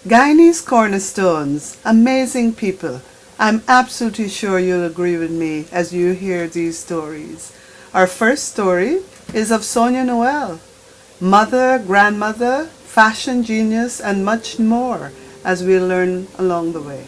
Guyanese cornerstones, amazing people. I'm absolutely sure you'll agree with me as you hear these stories. Our first story is of Sonia Noel, mother, grandmother, fashion genius, and much more as we'll learn along the way.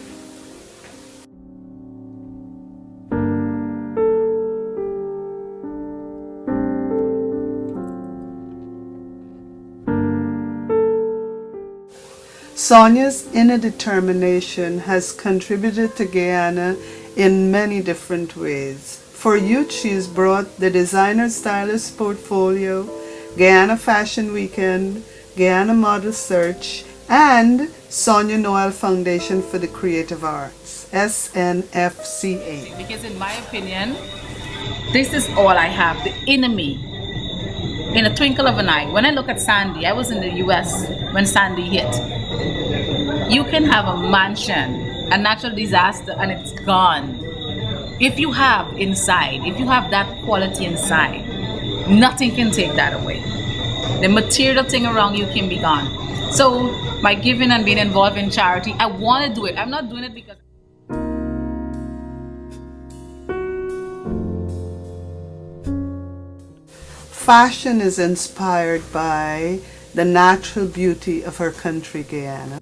Sonia's inner determination has contributed to Guyana in many different ways. For youth, she's brought the Designer Stylist Portfolio, Guyana Fashion Weekend, Guyana Model Search, and Sonia Noel Foundation for the Creative Arts, SNFCA. Because in my opinion, this is all I have, the enemy. In a twinkle of an eye. When I look at Sandy, I was in the US when Sandy hit. You can have a mansion, a natural disaster, and it's gone. If you have inside, if you have that quality inside, nothing can take that away. The material thing around you can be gone. So by giving and being involved in charity, I want to do it. I'm not doing it because Fashion is inspired by the natural beauty of her country, Guyana.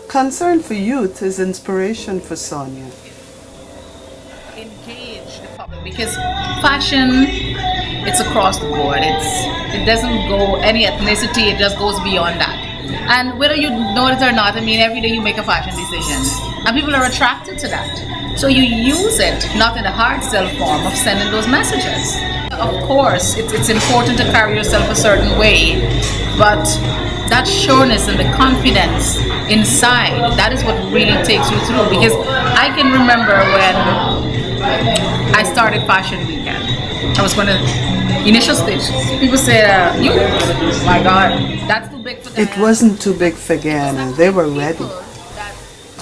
Concern for youth is inspiration for Sonia. engage the public, because fashion, it's across the board. It doesn't go any ethnicity, it just goes beyond that. And whether you know it or not, I mean, every day you make a fashion decision and people are attracted to that. So you use it, not in a hard sell form of sending those messages. Of course, it's important to carry yourself a certain way, but that sureness and the confidence inside, that is what really takes you through. Because I can remember when I started Fashion Weekend, I was going to initial stage. People said, "You, my God, that's too big for them." It wasn't too big for Guyana. They were ready. That,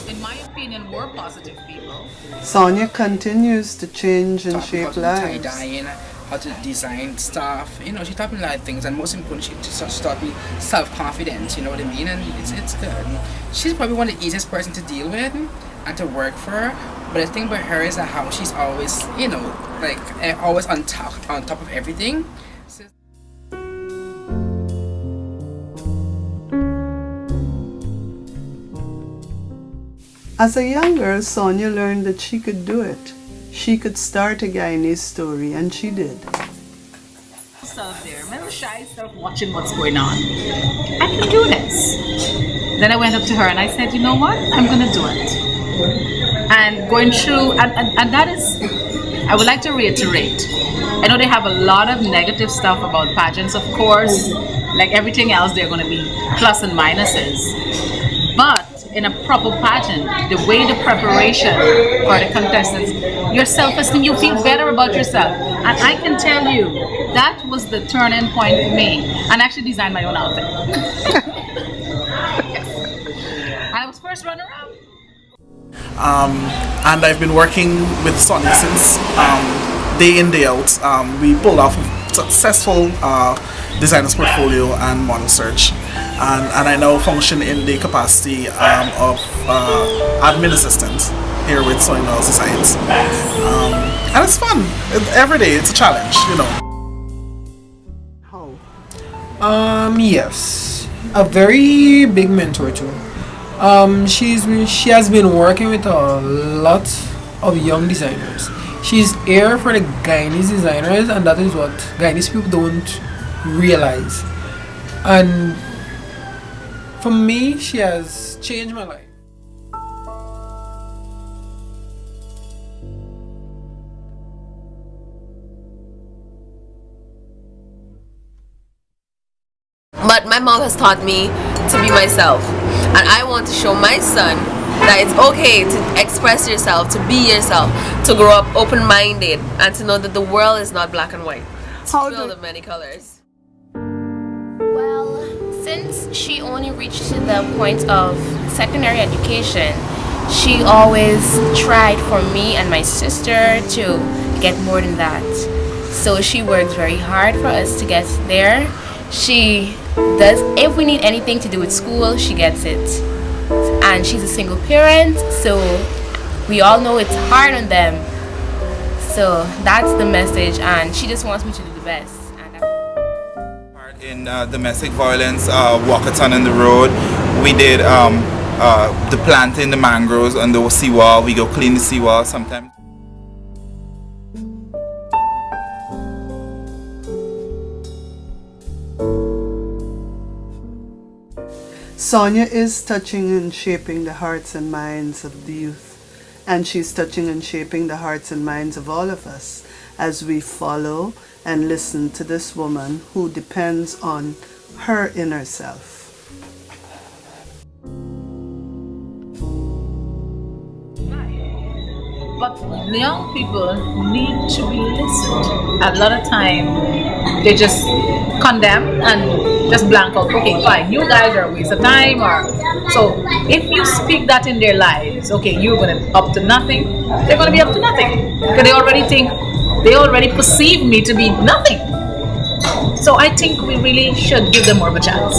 in my opinion, were positive people. Sonia continues to change and shape lives. Tie-dyeing, how to design stuff. You know, she taught me a lot of things, and most importantly, she just taught me self-confidence. You know what I mean? And it's good. She's probably one of the easiest person to deal with and to work for. But the thing about her is that how she's always, you know, like always on top of everything. So, As a young girl, Sonia learned that she could do it. She could start a Guyanese story, and she did. Myself there, my little shy self watching what's going on. I can do this. Then I went up to her and I said, "You know what? I'm gonna do it." And going through, and that is, I would like to reiterate. I know they have a lot of negative stuff about pageants, of course. Like everything else, they're going to be plus and minuses. But in a proper pageant, the way the preparation for the contestants, your self-esteem, you feel better about yourself. And I can tell you, that was the turning point for me. And I actually designed my own outfit. And I was first runner-up. And I've been working with Sonia since day in, day out. We pulled off a successful designers portfolio and model search. And I now function in the capacity of admin assistant here with Sonia Noel's Designs. And it's fun. Every day it's a challenge, you know. Yes, a very big mentor too. She has been working with a lot of young designers. She's here for the Guyanese designers, and that is what Guyanese people don't realize. And for me, she has changed my life. But my mom has taught me to be myself, and I want to show my son that it's okay to express yourself, to be yourself, to grow up open-minded, and to know that the world is not black and white. It's filled with many colors. Well, since she only reached to the point of secondary education, she always tried for me and my sister to get more than that. So she works very hard for us to get there. She does, if we need anything to do with school, she gets it. And she's a single parent, so we all know it's hard on them. So that's the message, and she just wants me to do the best. In domestic violence walkathon on the road, we did the planting the mangroves on the seawall. We go clean the seawall sometimes. Sonia is touching and shaping the hearts and minds of the youth, and she's touching and shaping the hearts and minds of all of us as we follow and listen to this woman who depends on her inner self. But young people need to be listened. A lot of time they just condemn and just blank out. Okay, fine, you guys are a waste of time. Or so if you speak that in their lives, okay, you're gonna up to nothing. They're gonna be up to nothing because they already perceive me to be nothing. So I think we really should give them more of a chance.